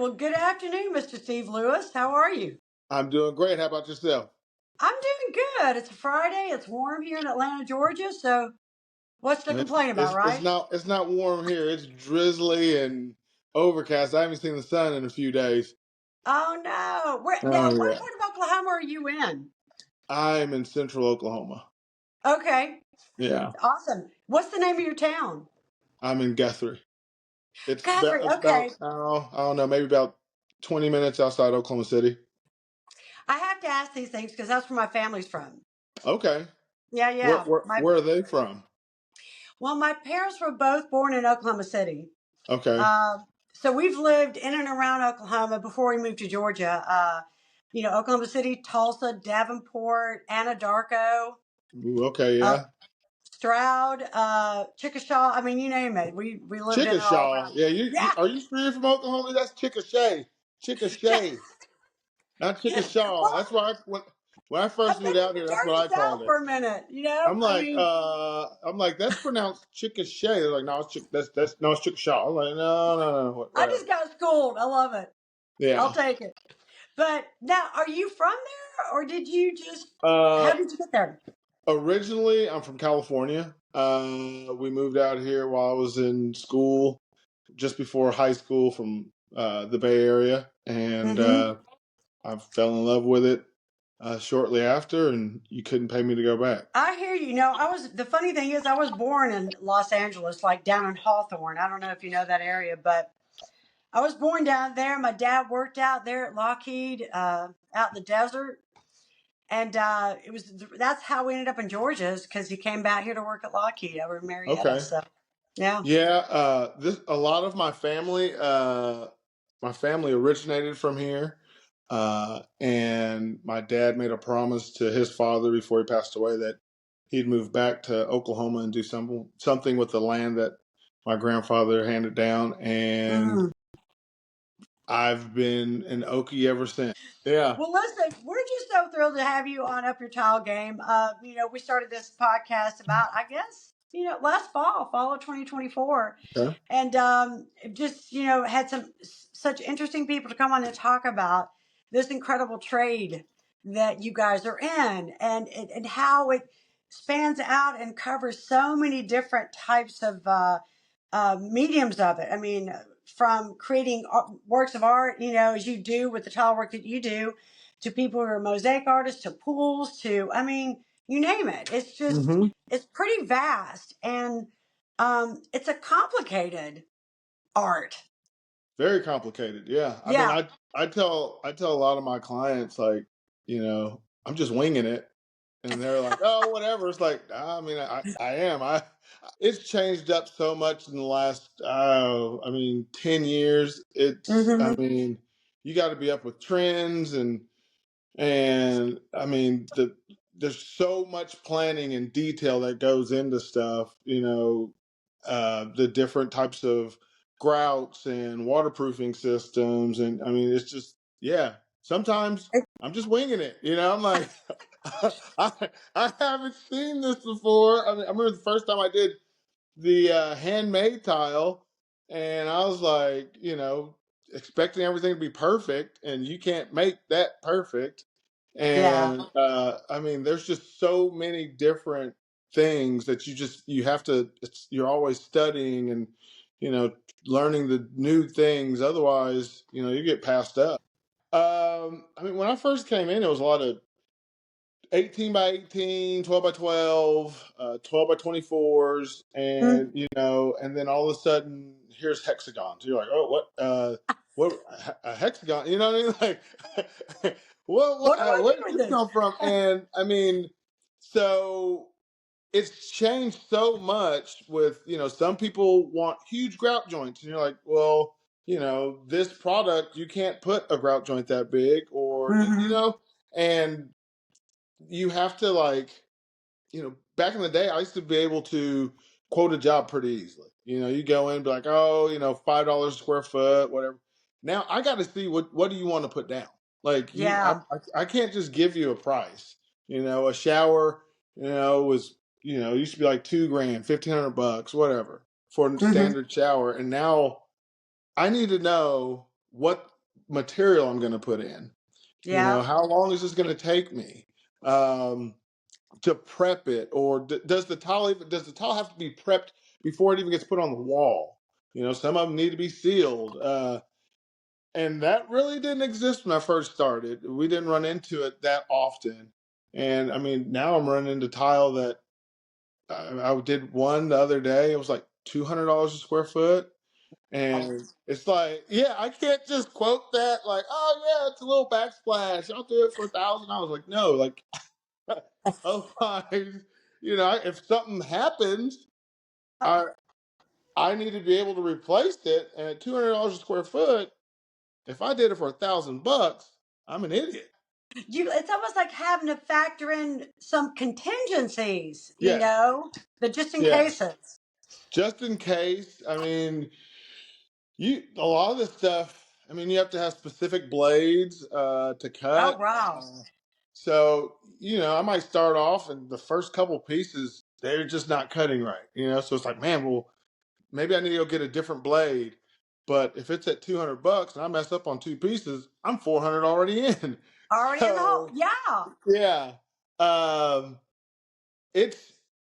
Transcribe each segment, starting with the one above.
Well, good afternoon, Mr. Steve Lewis. How are you? I'm doing great. How about yourself? I'm doing good. It's a Friday. It's warm here in Atlanta, Georgia. So, what's to It's complain about, it's it's right? not it's not warm here. It's drizzly and overcast. I haven't seen the sun in a few days. Oh no. Now, Oh what yeah. part of Oklahoma are you in? I'm in central Oklahoma. Okay, Yeah. awesome. What's the name of your town? I'm in Guthrie. It's about Guthrie. it's about Okay. I don't know, maybe about 20 minutes outside Oklahoma City. I have to ask these things because that's where my family's from. Okay. Yeah, Where yeah. where where are they from? My parents were both born in Oklahoma City. Okay. Uh, so we've lived in and around Oklahoma before we moved to Georgia. Oklahoma City, Tulsa, Davenport, Anadarko, Ooh, okay, uh, yeah. Stroud, Chickasha. I mean, you name it. We lived in and all Chickasha. around. Yeah, you Yeah. are you sure you're from Oklahoma? That's Chickasha. Chickasha. Not Chickasha. Well, That's why when I I first moved think out we here, could that's what turn I it south called it. for a minute. I mean, I'm like, that's pronounced Chickasha. They're like, no, it's that's no, it's Chickasha. I'm like, no, I whatever. just got schooled. I love it. I'll Yeah. take it. But now, are you from there, or did you just? Uh, How did you get there? Originally, I'm from California. We moved out here while I was in school, just before high school, from the Bay Area, and Hmm. I fell in love with it shortly after, and you couldn't pay me to go back. I hear you. The funny thing is, I was born in Los Angeles, like down in Hawthorne. I don't know if you know that area, but I was born down there. My dad worked out there at Lockheed, out in the desert. And that's how we ended up in Georgia, is because he came back here to work at Lockheed over in Marietta. Okay. So, yeah. Yeah, this a lot of my family originated from here, and my dad made a promise to his father before he passed away that he'd move back to Oklahoma and do something with the land that my grandfather handed down, and Mm. I've been an Okie ever since. Yeah. Well, listen, we're just so thrilled to have you on Up Your Tile Game. We started this podcast about, I guess, last fall of 2024. Okay. And just, had such interesting people to come on and talk about this incredible trade that you guys are in, and how it spans out and covers so many different types of mediums of it. I mean, from creating works of art, as you do with the tile work that you do, to people who are mosaic artists, to pools, to, I mean, you name it. Hmm. It's pretty vast, and it's a complicated art. Very complicated. Yeah. I mean, Yeah. I tell a lot of my clients, like, I'm just winging it, and they're like, "Oh, whatever." It's like, I mean, I am. It's changed up so much in the last, 10 years. I Hmm. mean, you got to be up with trends, and I mean, there's so much planning and detail that goes into stuff. The different types of grouts and waterproofing systems, and I mean, it's just, yeah. Sometimes I'm just winging it. I'm like, I I haven't seen this before. I mean, I remember the first time I did the handmade tile, and I was like, expecting everything to be perfect, and you can't make that perfect. Yeah. And I mean, there's just so many different things that you have to. You're always studying and you know learning the new things. Otherwise, you get passed up. I mean, when I first came in, it was a lot of 18 by 18, 12 by 12, 12 by 24s, Mm. and then all of a sudden here's hexagons. You're like, oh, what a hexagon? You know what I mean? Like, What do I where do did with this this? come from? And I mean, so it's changed so much with, some people want huge grout joints, and you're like, well, this product, you can't put a grout joint that big, or, Hmm. and you have to, like, back in the day, I used to be able to quote a job pretty easily. You go in and be like, oh, $5 a square foot, whatever. Now I got to see what do you want to put down. Like Yeah. I can't just give you a price. A shower, was used to be like $2,000, $1,500, whatever, for a Hmm. standard shower, and now I need to know what material I'm going to put in. You know, Yeah. how long is this going to take me to prep it, or does the tile have to be prepped before it even gets put on the wall? You know, some of them need to be sealed, and that really didn't exist when I first started. We didn't run into it that often, and I mean, now I'm running into tile that I did one the other day. It was like $200 a square foot. And it's like, yeah, I can't just quote that like, oh yeah, it's a little backsplash. I'll do it for $1,000. Like, no, like, otherwise, you know, if something happens, I I need to be able to replace it. And at $200 a square foot, if I did it for $1,000, I'm an idiot. It's almost like having to factor in some contingencies, Yes, the just in yes. cases. Just in case. I mean, a lot of this stuff. I mean, you have to have specific blades to Oh, cut. wow. So, you know, I might start off and the first couple pieces, they're just not cutting right, you know? So it's like, man, well, maybe I need to go get a different blade. But if it's at $200 and I mess up on two pieces, I'm 400 already in. Already in the hole. So, Yeah. yeah. Um, it's,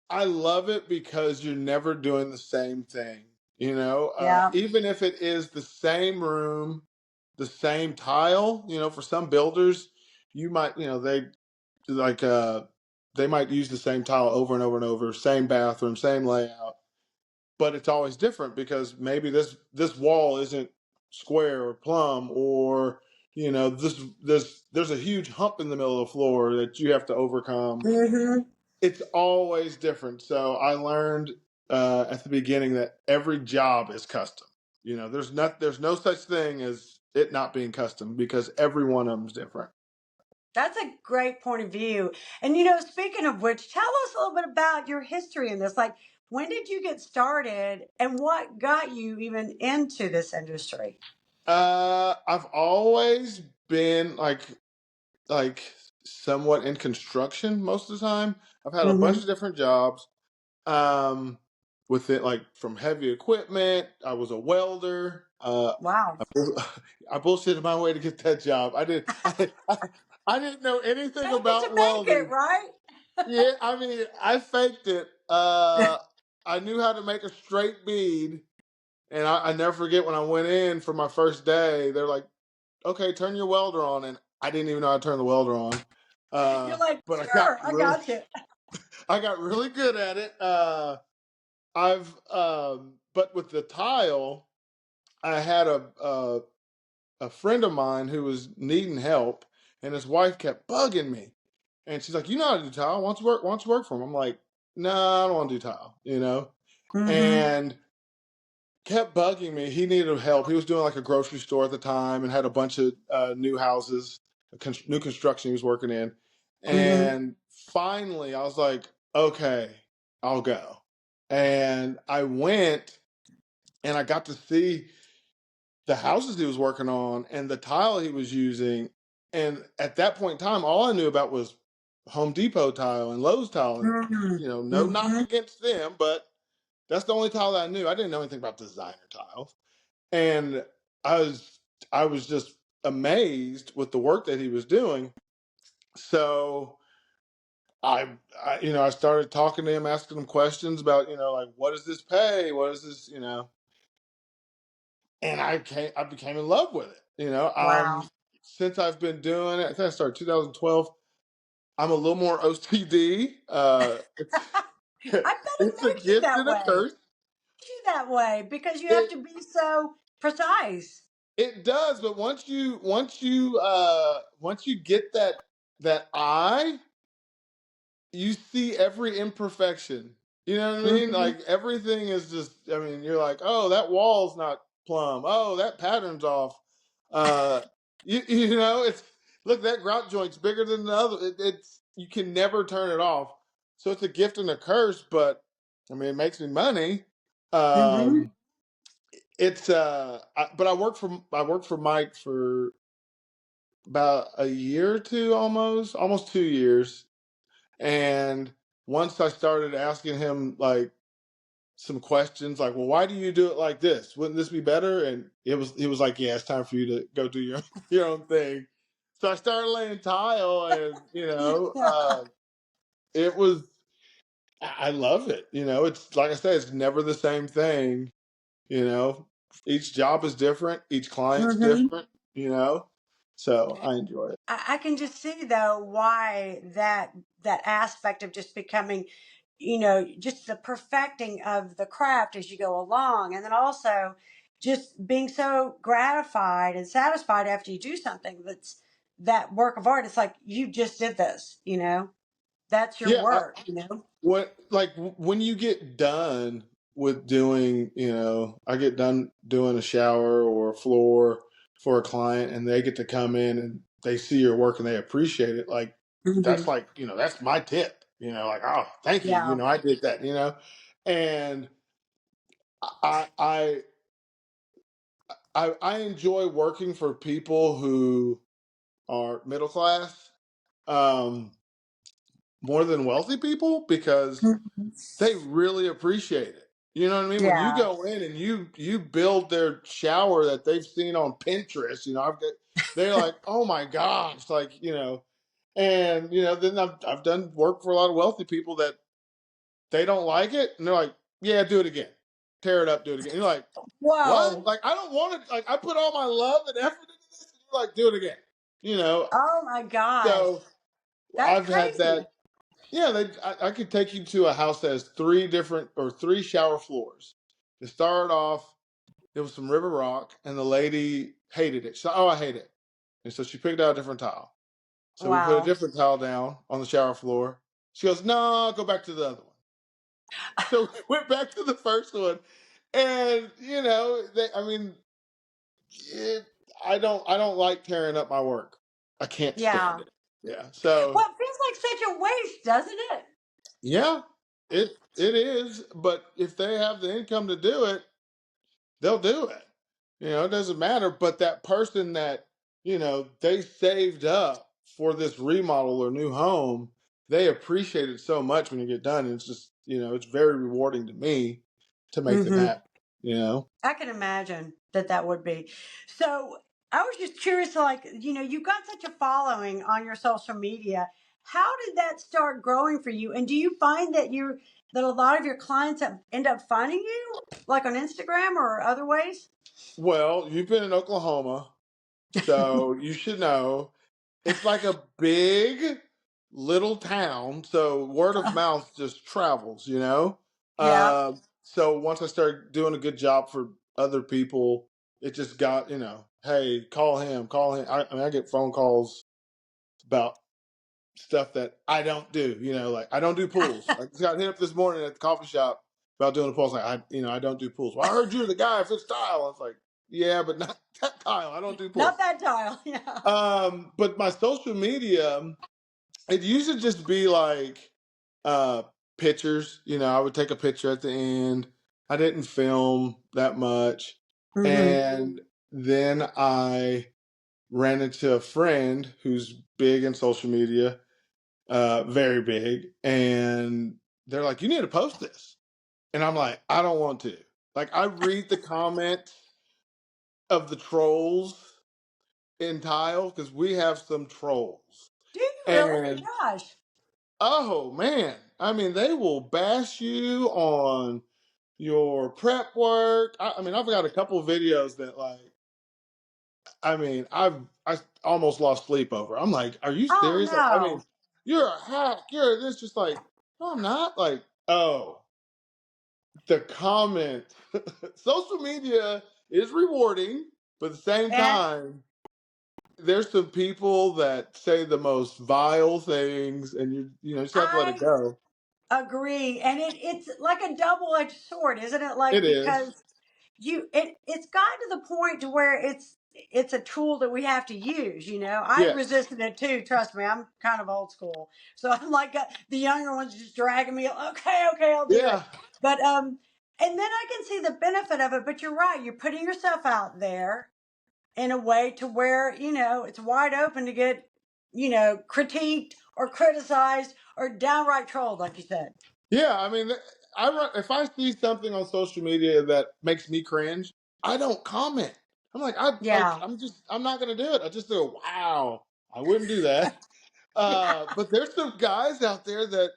I love it because you're never doing the same thing, you know? Yeah. Even if it is the same room, the same tile, you know, for some builders, you might, you know, like they might use the same tile over and over and over, same bathroom, same layout, but it's always different because maybe this wall isn't square or plumb, or you know, this there's a huge hump in the middle of the floor that you have to overcome. Mm-hmm. It's always different. So I learned at the beginning that every job is custom. You know, there's no such thing as it not being custom because every one of them is different. That's a great point of view. And, speaking of which, tell us a little bit about your history in this. Like, when did you get started and what got you even into this industry? I've always been like somewhat in construction most of the time. I've had a bunch Mm-hmm. of different jobs. Um, with it, like from heavy equipment, I was a welder. Wow. I bullshitted my way to get that job. I didn't know anything Take it to about make it, welding. right? Yeah, I mean, I faked it. I knew how to make a straight bead, and I never forget when I went in for my first day. They're like, "Okay, turn your welder on," and I didn't even know how to turn the welder on. You're like, But sure, I got you. I got really good at it. But with the tile, I had a friend of mine who was needing help, and his wife kept bugging me, and she's like, "You know how to do tile? Why don't you work for him?" I'm like, "No, I don't want to do tile," you know, Mm-hmm. and kept bugging me. He needed help. He was doing like a grocery store at the time and had a bunch of new houses, new construction he was working in, Mm-hmm. and finally, I was like, "Okay, I'll go," and I went and I got to see the houses he was working on and the tile he was using. And at that point in time, all I knew about was Home Depot tile and Lowe's tile. And, Mm-hmm. you know, no knock Mm-hmm. against them, but that's the only tile that I knew. I didn't know anything about designer tiles. And I was, I was just amazed with the work that he was doing. So I started talking to him, asking him questions about, like, what does this pay? What is this, and I became in love with it. Wow. Since I've been doing it, I think I started 2012. I'm a little more OCD. I bet it It's a makes you gift that and a way. curse. That way because you have It to be so precise. it does, but once you get that eye, you see every imperfection. You know what I mean? Mm-hmm. Like everything is just. I mean, you're like, oh, that wall's not plumb. Oh, that pattern's off. Uh, it's look, that grout joint's bigger than the other. It's you can never turn it off. So it's a gift and a curse. But I mean, it makes me money. Mm-hmm. Um, but I worked for Mike for about a year or two, almost 2 years. And once I started asking him, like, some questions like, well, why do you do it like this? Wouldn't this be better? And he was like, yeah, it's time for you to go do your your own thing. So I started laying tile, and it was I love it. It's like I said, it's never the same thing. You know, each job is different, each client's Hmm. different. You know, so I enjoy it. I can just see though why that aspect of just becoming, just the perfecting of the craft as you go along, and then also just being so gratified and satisfied after you do something that's that work of art. It's like you just did this, that's your Yeah, work. when you get done with doing, I get done doing a shower or a floor for a client, and they get to come in and they see your work and they appreciate it. Like that's Hmm. like, that's my tip. Like, oh, thank you. Yeah. I did that. And I I I enjoy working for people who are middle class, um, more than wealthy people, because Mhm. they really appreciate it. You know what I mean? When you Yeah. go in and you build their shower that they've seen on Pinterest, they're like, oh my gosh, like, and then I've done work for a lot of wealthy people that they don't like it, and they're like, yeah, do it again, tear it up, do it again. You're like, what? Whoa. Like, I don't want to. Like, I put all my love and effort into this, and you're like, do it again. You know. Oh my gosh. So That's I've had crazy. that. Yeah, I could take you to a house that has three shower floors. To start off, there was some river rock, and the lady hated it. So, oh, I hate it. And so she picked out a different tile. So we put a Wow. different tile down on the shower floor. She goes, no, go back to the other one. So we went back to the first one. And, I mean, it, I don't like tearing up my work. I can't stand Yeah. it. Yeah. So, Well, it feels like such a waste, doesn't it? yeah, it is. But if they have the income to do it, they'll do it. It doesn't matter. But that person that, they saved up for this remodel or new home, they appreciate it so much when you get done. And it's just, it's very rewarding to me to make them Hmm. happy, you know? I can imagine that would be. So I was just curious, like, you've got such a following on your social media. How did that start growing for you? And do you find that a lot of your clients end up finding you, like on Instagram or other ways? Well, you've been in Oklahoma, so you should know it's like a big little town. So word of mouth just travels. Yeah. So once I started doing a good job for other people, it just got, hey, call him, call him. I mean, I get phone calls about stuff that I don't do. Like I don't do pools. I just got hit up this morning at the coffee shop about doing a pool. I was like, I don't do pools. Well, I heard you're the guy who fits tile. I was like, yeah, but not that tile. I don't do Not pools. that tile. Yeah. But my social media, it used to just be like uh pictures. I would take a picture at the end. I didn't film that much. Hmm. And then I ran into a friend who's big in social media, very big, and they're like, you need to post this. And I'm like, I don't want to. Like, I read the comments of the trolls in Tile because we have some trolls. Do you really? And Gosh. oh man, I mean, they will bash you on your prep work. I mean, I've got a couple of videos that, like, I mean, I almost lost sleep over. I'm like, are you Oh serious? Like, I mean, no. you're a hack. You're this. Just like, no, I'm not. Like, oh, the comment. Social media is rewarding, but at the same And time, there's some people that say the most vile things, and you just have to let it I go. agree. And it's like a double-edged sword, isn't it? Like It is. because it's gotten to the point to where it's a tool that we have to use. I've Yes. resisted it too. Trust me, I'm kind of old school, so I'm like the younger ones just dragging me. Okay, okay, I'll do it. Yeah. But and then I can see the benefit of it. But you're right. You're putting yourself out there in a way to where it's wide open to get critiqued or criticized or downright trolled, like you said. Yeah. I mean, if I see something on social media that makes me cringe, I don't comment. I'm like, Yeah. I'm not gonna do it. I just go, wow, I wouldn't do that. But there's some guys out there that,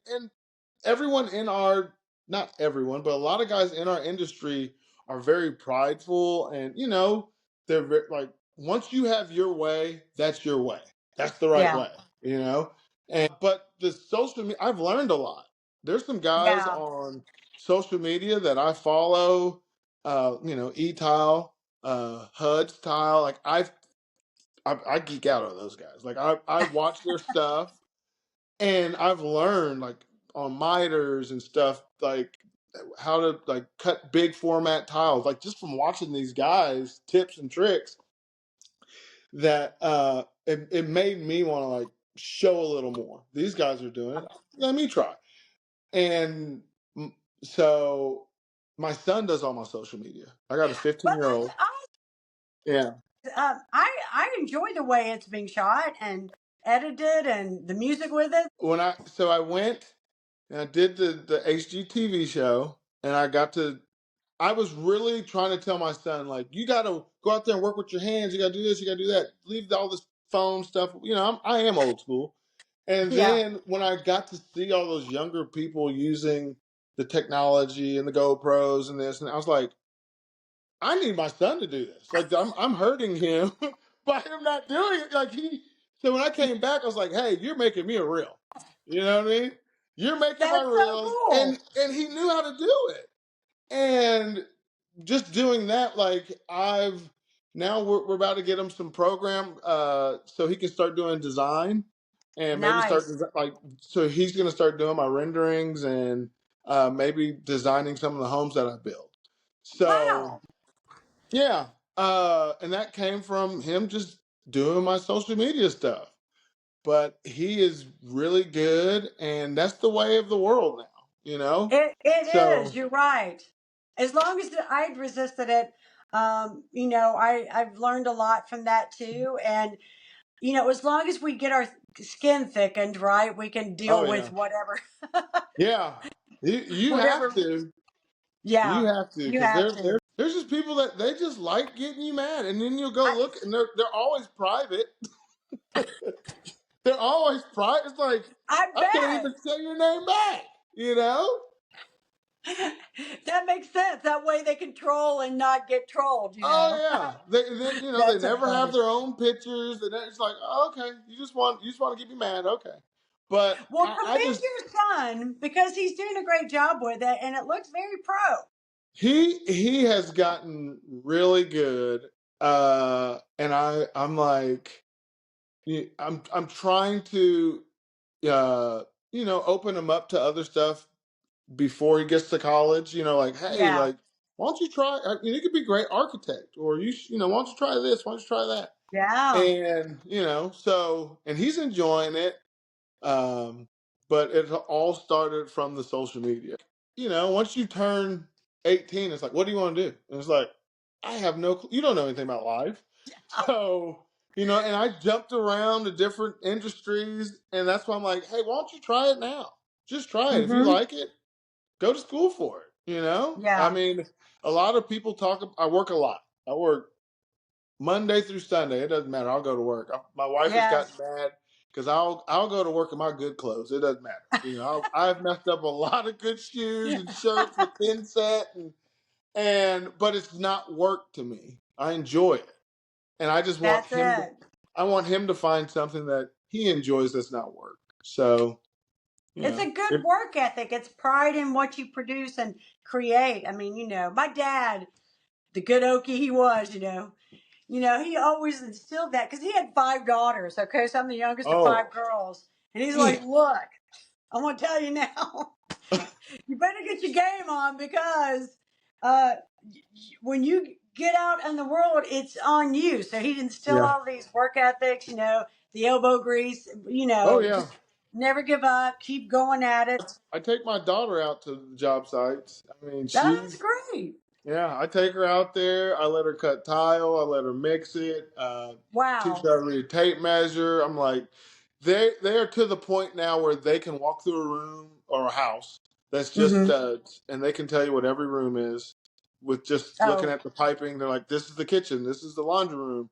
and everyone in our, not everyone, but a lot of guys in our industry are very prideful, and they're like, once you have your way, that's your way. That's the right Yeah. way. But the social media, I've learned a lot. There's some guys Yeah. on social media that I follow, E-Tile, HUD's Tile. Like I geek out on those guys. Like I watch their stuff, and I've learned like on miters and stuff, like how to like cut big format tiles, like just from watching these guys tips and tricks that it made me want to like show a little more. These guys are doing it. Let me try. And so my son does all my social media. I got a Well, 15-year-old. Yeah. I enjoy the way it's being shot and edited and the music with it. I went and I did the HGTV show, and I was really trying to tell my son, like, you got to go out there and work with your hands. You got to do this, you got to do that. Leave all this phone stuff. I am old school. And Yeah. then when I got to see all those younger people using the technology and the GoPros and this, and I was like, I need my son to do this. Like I'm hurting him by him not doing it. So when I came back, I was like, hey, you're making me a reel. You know what I mean? You're making my That's so reels, cool. and he knew how to do it. And just doing that, like we're about to get him some program, so he can start doing design, and maybe Nice. so he's going to start doing my renderings, and maybe designing some of the homes that I build. So Wow. yeah, and that came from him just doing my social media stuff. But he is really good, and that's the way of the world now. It is. So, You're right. As long as I'd resisted it, I've learned a lot from that too. And as long as we get our skin thickened, right, we can oh deal yeah, with whatever, yeah, you have whatever. to, Yeah, you because have to. there's just people that they just like getting you mad, and then you'll go I, look, and they're always private. They're always private. It's like I I can't bet even say your name back. You know? that makes sense. That way they can troll and not get trolled. Oh yeah. They That's so never have funny. their own pictures, and it's like, oh, okay, you just want to get me mad, okay. But Well, I commend just your son because he's doing a great job with it, and it looks very pro. he has gotten really good, and I'm like, I'm trying to open him up to other stuff before he gets to college. Like, hey, Yeah, like, why don't you try? You could be a great architect, or why don't you try this? Why don't you try that? yeah, And and he's enjoying it. But it all started from the social media. Once you turn 18, it's like, what do you want to do? And it's like, I have no clue. You don't know anything about life. So, and I jumped around to different industries, and that's why I'm like, hey, why don't you try it now? Just try it. If you mm-hmm, like it, go to school for it. I yeah, mean, a lot of people I work a lot. I work Monday through Sunday. It doesn't matter. I'll go to work. My wife has yes, gotten mad because I'll go to work in my good clothes. It doesn't matter. I've messed up a lot of good shoes and shirts with thin set, and but it's not work to me. I enjoy it, and I just want that's him it. I want him to find something that he enjoys that's not work. So It's a good it, work ethic. It's pride in what you produce and create. I mean, my dad, the good Okie he was, he always instilled that because he had 5 daughters. Okay, so I'm the youngest of oh 5 girls, and he's man, like, "Look, I'm gonna tell you now, you better get your game on because uh, when you get out in the world, it's on you." So he'd instill yeah, all these work ethics, the elbow grease, oh yeah. just never give up, keep going at it. I take my daughter out to the job sites. I mean, That's great. yeah, I take her out there. I let her cut tile. I let her mix it. Teach Wow. her how to read a tape measure. I'm like, they are to the point now where they can walk through a room or a house. that's just Mm-hmm. studs, and they can tell you what every room is with just looking Oh. at the piping. They're like, this is the kitchen, this is the laundry room.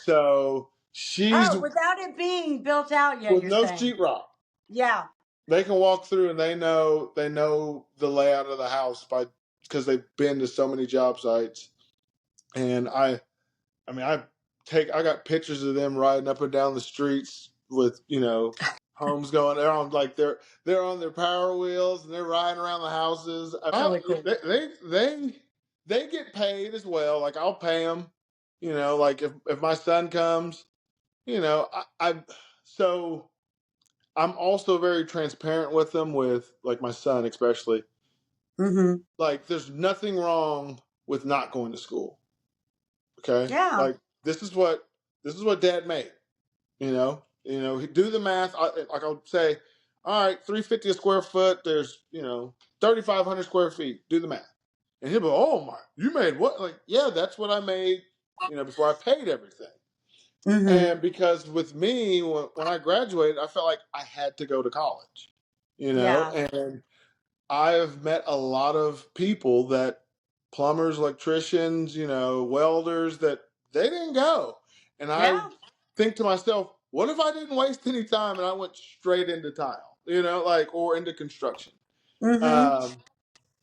So she's Oh, without it being built out yet, with you're no saying. sheetrock. Yeah. They can walk through and they know the layout of the house by because they've been to so many job sites. And I mean I got pictures of them riding up and down the streets with, homes going. They're on their power wheels and they're riding around the houses. Really cool. They get paid as well. Like I'll pay them, like if my son comes, I so I'm also very transparent with them, with like my son especially. Mm-hmm. Like there's nothing wrong with not going to school. Okay? Yeah. Like this is what dad made, do the math. Like I'll say, all right, 350 a square foot, there's, 3,500 square feet. Do the math. And he'll be, oh my, you made what? Like, yeah, that's what I made, before I paid everything. Mm-hmm. And because with me, when I graduated, I felt like I had to go to college, Yeah. and I have met a lot of people that plumbers, electricians, welders that they didn't go. And I Yeah. think to myself, what if I didn't waste any time and I went straight into tile, or into construction? Mm-hmm. Um,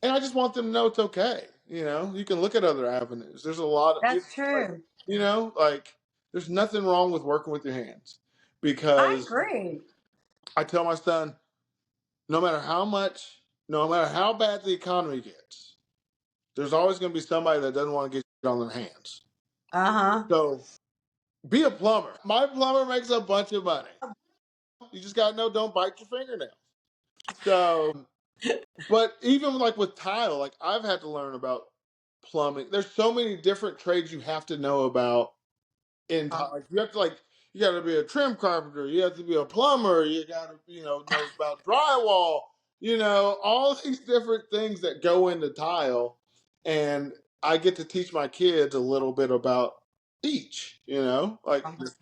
and I just want them to know it's okay. You can look at other avenues. There's a lot of That's it's like, true. there's nothing wrong with working with your hands I because agree. I tell my son, no matter how much, no matter how bad the economy gets, there's always going to be somebody that doesn't want to get on their hands. Uh-huh. So be a plumber. My plumber makes a bunch of money. You just got to know, don't bite your fingernails. So, but even like with tile, like I've had to learn about plumbing. There's so many different trades you have to know about in tile. Like you have to you got to be a trim carpenter. You have to be a plumber. You got to know about drywall. All these different things that go into tile, and I get to teach my kids a little bit about each. Like this,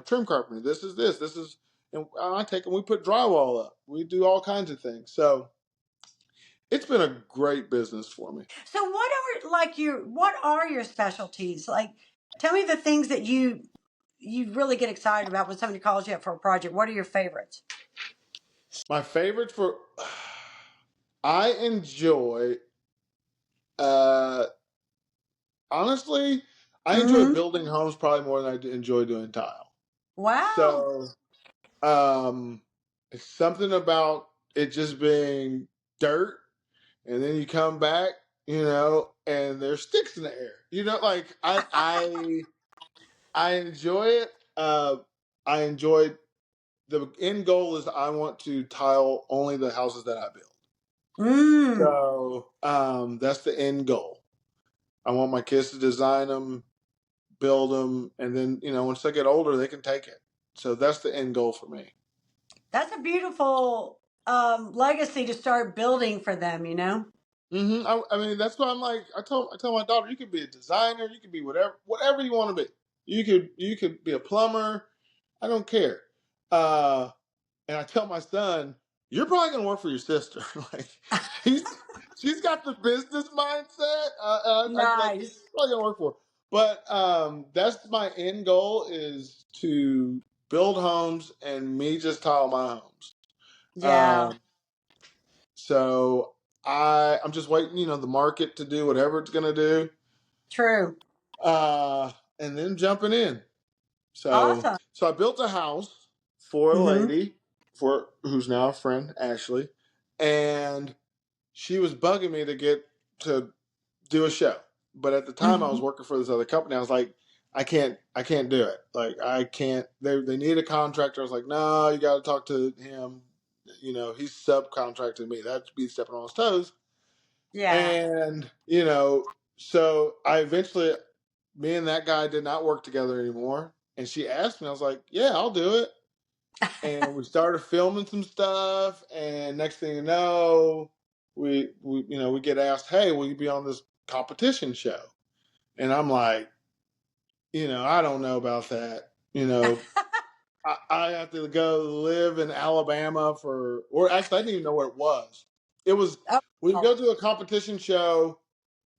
trim carpentry. This is this. This is, and I take and we put drywall up. We do all kinds of things. So it's been a great business for me. So what are your specialties? Like tell me the things that you really get excited about when somebody calls you up for a project. What are your favorites? My favorite for I enjoy uh honestly, I enjoy Mm-hmm. building homes probably more than I enjoy doing tile. Wow. So, it's something about it just being dirt, and then you come back, and there's sticks in the air. Like I enjoy it. I enjoy the end goal is I want to tile only the houses that I build. Mm. So, that's the end goal. I want my kids to design them, build them, and then once they get older, they can take it. So that's the end goal for me. That's a beautiful legacy to start building for them, you know? I mean, that's why I'm like, I tell my daughter, you could be a designer, you could be whatever you want to be. You could be a plumber. I don't care. Uh, and I tell my son, you're probably gonna work for your sister. Like she's she's got the business mindset. I'd be like, you're Nice. probably gonna work for her. But that's my end goal is to build homes and me just tile my homes. Yeah, Um, so I'm just waiting, the market to do whatever it's gonna do, true. and then jumping in. So Awesome. so I built a house for a Mm-hmm. lady for who's now a friend, Ashley, and she was bugging me to get to do a show. But at the time I Mm-hmm. was working for this other company. I was like, I can't do it. Like I can't they need a contractor. I was like, no, you gotta talk to him. He's subcontracting me. That'd be stepping on his toes. Yeah. And, so I eventually me and that guy did not work together anymore. And she asked me, I was like, yeah, I'll do it. And we started filming some stuff. And next thing you know, we get asked, hey, will you be on this competition show? And I'm like, I don't know about that. I have to go live in Alabama or actually, I didn't even know where it was. It was, Oh, we would oh, go to a competition show,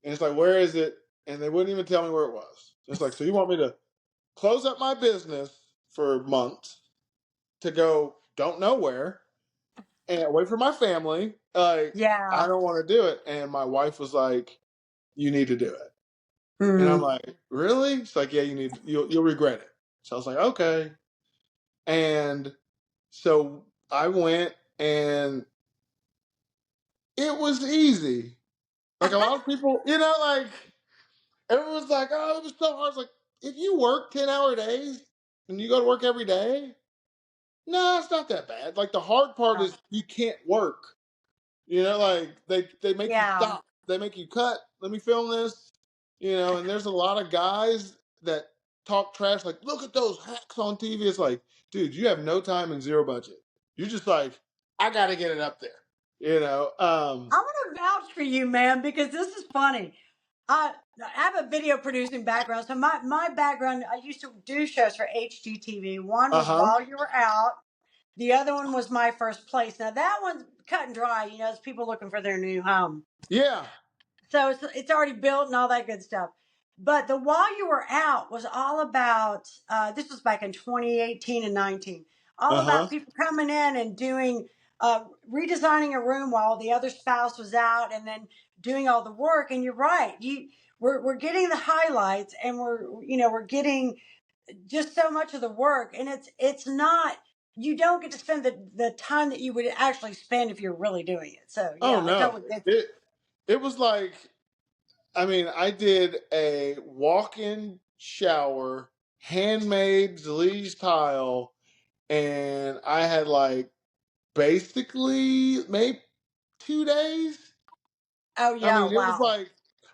and it's like, where is it? And they wouldn't even tell me where it was. It's like, so you want me to close up my business for months to go don't know where and away from my family? Like, I yeah. don't want to do it. And my wife was like, you need to do it. And I'm Mm. like, really? It's like, yeah, you'll regret it. So I was like, okay. And so I went, and it was easy. Like, a lot of people, like, everyone's like, oh, it was so hard. I was like, if you work 10-hour days and you go to work every day, no, it's not that bad. Like, the hard part Oh, is you can't work. Like, they make you yeah. stop. They make you cut. Let me film this. And there's a lot of guys that talk trash. Like, look at those hacks on TV. It's like, dude, you have no time and zero budget. You're just like, I got to get it up there. You know. I'm gonna vouch for you, man, because this is funny. I have a video producing background, so my background. I used to do shows for HGTV. One Uh was huh. While You Were Out. The other one was My First Place. Now that one's cut and dry. It's people looking for their new home. Yeah. So it's already built and all that good stuff. But the While You Were Out was all about, this was back in 2018 and 19, all Uh about huh. people coming in and doing, redesigning a room while the other spouse was out and then doing all the work. And you're right. We're getting the highlights, and we're getting just so much of the work. And it's not, you don't get to spend the time that you would actually spend if you're really doing it. So Oh yeah, I no. totally get you. It was like, I mean, I did a walk-in shower, handmade Zalise tile, and I had like basically maybe 2 days. Oh I yeah, mean, it was wow. like,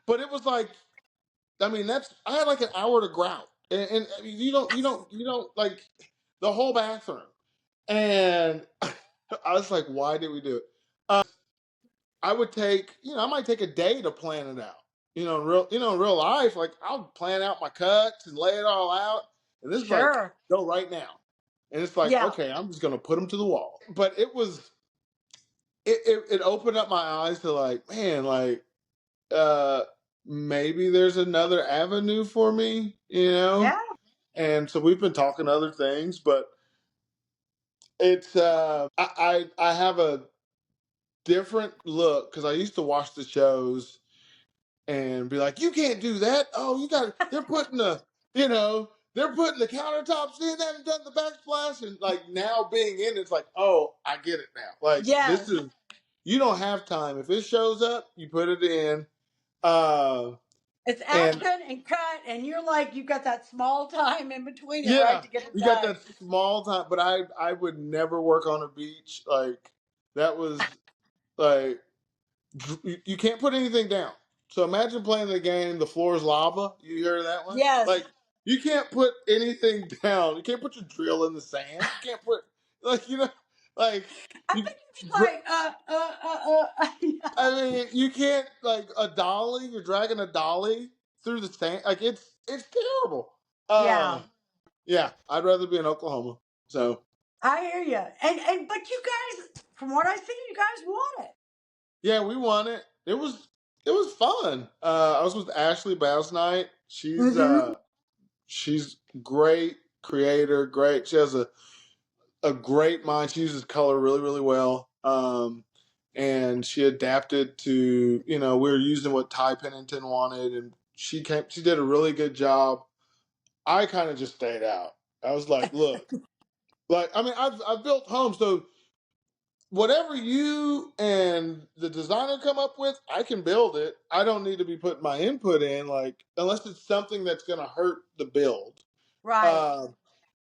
but it was like, I mean, I had like an hour to grout, and I mean, you don't like the whole bathroom, and I was like, why did we do it? I would take, I might take a day to plan it out. In real life, like I'll plan out my cuts and lay it all out, and this is like, Sure. go right now, and it's like, Yeah. okay, I'm just gonna put them to the wall. But it opened up my eyes to like, man, like, uh, maybe there's another avenue for me, Yeah. and so we've been talking other things, but it's I have a different look because I used to watch the shows and be like, you can't do that. Oh, they're putting the countertops in, they haven't done the backsplash. And like now being in, it's like, oh, I get it now. Like Yes. you don't have time. If it shows up, you put it in. Uh, It's and action and cut, and you're like, you've got that small time in between it, right, yeah, to get it you got done. that small time, but I would never work on a beach. Like that was like, you can't put anything down. So imagine playing the game, the floor is lava. You hear that one? Yes. Like you can't put anything down. You can't put your drill in the sand. You can't put like like I you. think you're just like, I mean, you can't like a dolly. You're dragging a dolly through the sand. Like it's terrible. yeah. Yeah, I'd rather be in Oklahoma. So I hear you. And but you guys, from what I see, you guys want it. yeah, we won it. It was fun. I was with Ashley Bass night. Mm-hmm. She's great creator, great. She has a great mind. She uses color really, really well. And she adapted to, we were using what Ty Pennington wanted, and she did a really good job. I kind of just stayed out. I was like, look, like, I mean, I've built homes, so whatever you and the designer come up with, I can build it. I don't need to be putting my input in, like, unless it's something that's going to hurt the build. Right. Uh,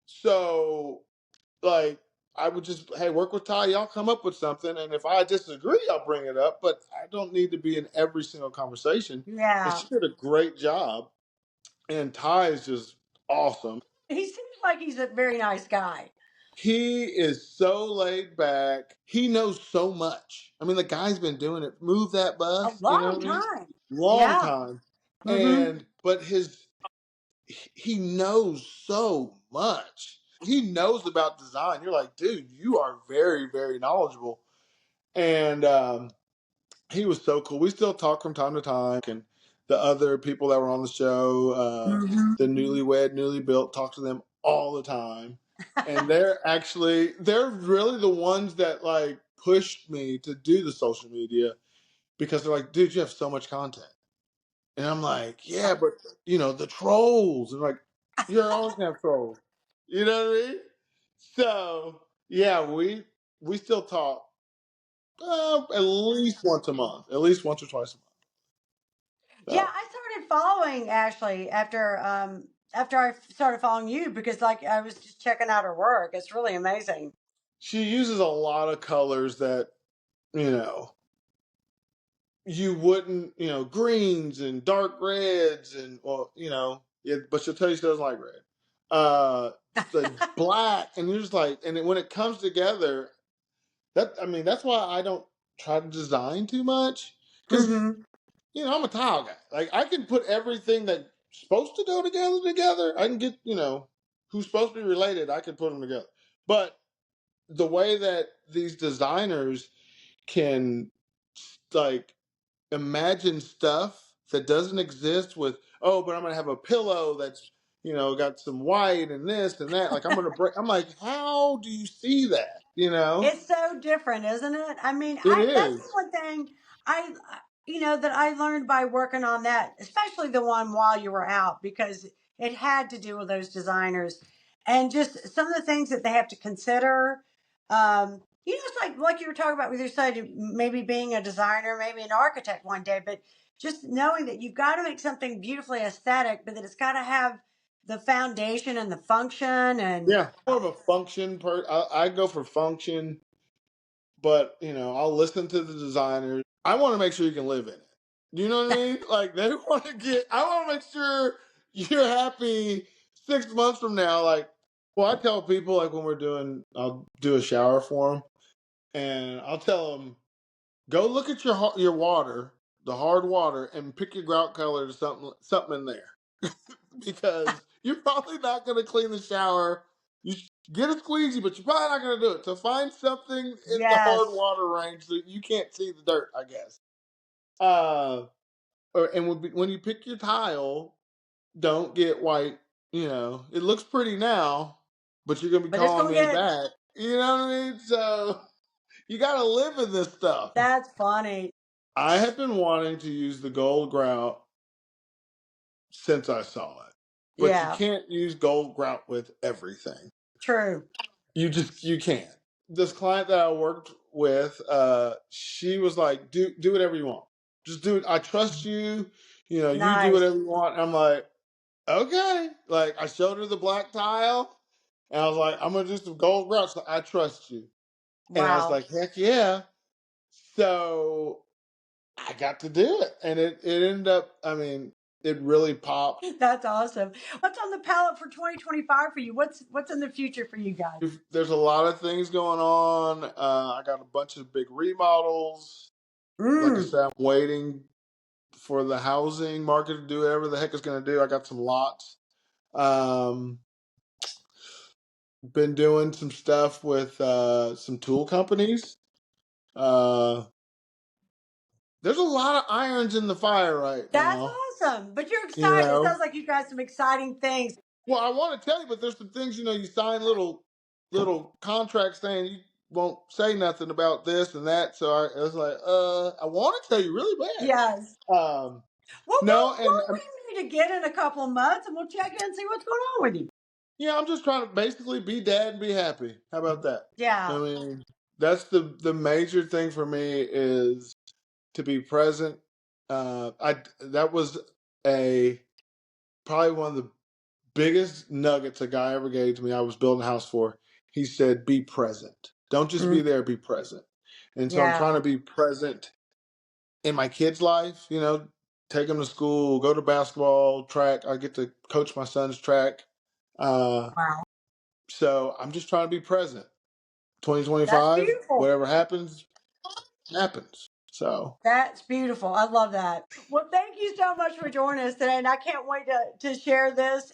so, like, I would just, hey, work with Ty. Y'all come up with something, and if I disagree, I'll bring it up. But I don't need to be in every single conversation. And Yeah. she did a great job. And Ty is just awesome. He seems like he's a very nice guy. He is so laid back. He knows so much. I mean, the guy's been doing it. Move that A bus. You know long what I mean? time. Long Yeah. time. Mm-hmm. But he knows so much. He knows about design. You're like, dude, you are very, very knowledgeable. And he was so cool. We still talk from time to time, and the other people that were on the show, Hmm. the newlywed, newly built, talk to them all the time. And they're really the ones that like pushed me to do the social media because they're like, dude, you have so much content. And I'm like, yeah, but the trolls. And like, you're always gonna have trolls. You know what I mean? So yeah, we still talk at least once a month, at least once or twice a month. Yeah, So I started following Ashley after I started following you because like I was just checking out her work. It's really amazing. she uses a lot of colors that you know you wouldn't, greens and dark reds and well, yeah, but she'll tell you she doesn't like red. The black, and you're just like, and when it comes together, that's why I don't try to design too much because Hmm. I'm a tile guy. Like I can put everything that's supposed to go together. I can get who's supposed to be related. I can put them together, but the way that these designers can like imagine stuff that doesn't exist with but I'm gonna have a pillow that's got some white and this and that, like I'm gonna break. I'm like, how do you see that? It's so different, isn't it? I mean, It I that's the is. one thing I that I learned by working on that, especially the one while you were out because it had to do with those designers and just some of the things that they have to consider. It's like you were talking about with your son, maybe being a designer, maybe an architect one day, but just knowing that you've got to make something beautifully aesthetic, but that it's got to have the foundation and the function and Yeah, more of a function I go for function, but I'll listen to the designers. I want to make sure you can live in it. You know what I mean? Like they want to get. I want to make sure you're happy 6 months from now. Like, well, I tell people like when I'll do a shower for them, and I'll tell them, go look at your water, the hard water, and pick your grout color to something in there because you're probably not going to clean the shower. You get a squeegee, but you're probably not going to do it. So find something in the hard yes. water range that you can't see the dirt, I guess. And when you pick your tile, don't get white. It looks pretty now, but you're going to be But it's calling gonna me get back. You know what I mean? So you got to live in this stuff. that's funny. I have been wanting to use the gold grout since I saw it. But you Yeah, can't use gold grout with everything. true. You can't. This client that I worked with, she was like, do whatever you want. Just do it. I trust you. You do Nice. whatever you want. I'm like, okay. Like I showed her the black tile and I was like, I'm gonna do some gold grout. So I trust you. And I was Wow. like, heck yeah. So I got to do it. And it ended up, it really popped. That's awesome. What's on the palette for 2025 for you? What's in the future for you guys? There's a lot of things going on. I got a bunch of big remodels. Like I Mm, said, I'm waiting for the housing market to do whatever the heck it's going to do. I got some lots. Um, been doing some stuff with some tool companies. Uh, there's a lot of irons in the fire right that's now. awesome. But you're You excited. It know, sounds like you got some exciting things. well, I want to tell you, but there's some things you sign little contracts saying you won't say nothing about this and that. So I was like, I want to tell you really Yes. bad. Well, No, and we need to get in a couple of months and we'll check in and see what's going on with you. yeah, I'm just trying to basically be dad and be happy. How about that? I Yeah. mean, that's the major thing for me is to be present. I that was a probably one of the biggest nuggets a guy ever gave to me. I was building a house for. He said, "Be present. Don't just Mm, be there. Be present." And so I'm trying yeah. to be present in my kids' life. Take them to school, go to basketball, track. I get to coach my son's track. Uh, Wow. so I'm just trying to be present. That's 2025, beautiful. whatever happens, happens. So That's beautiful. I love that. Well, thank you so much for joining us today. And I can't wait to share this.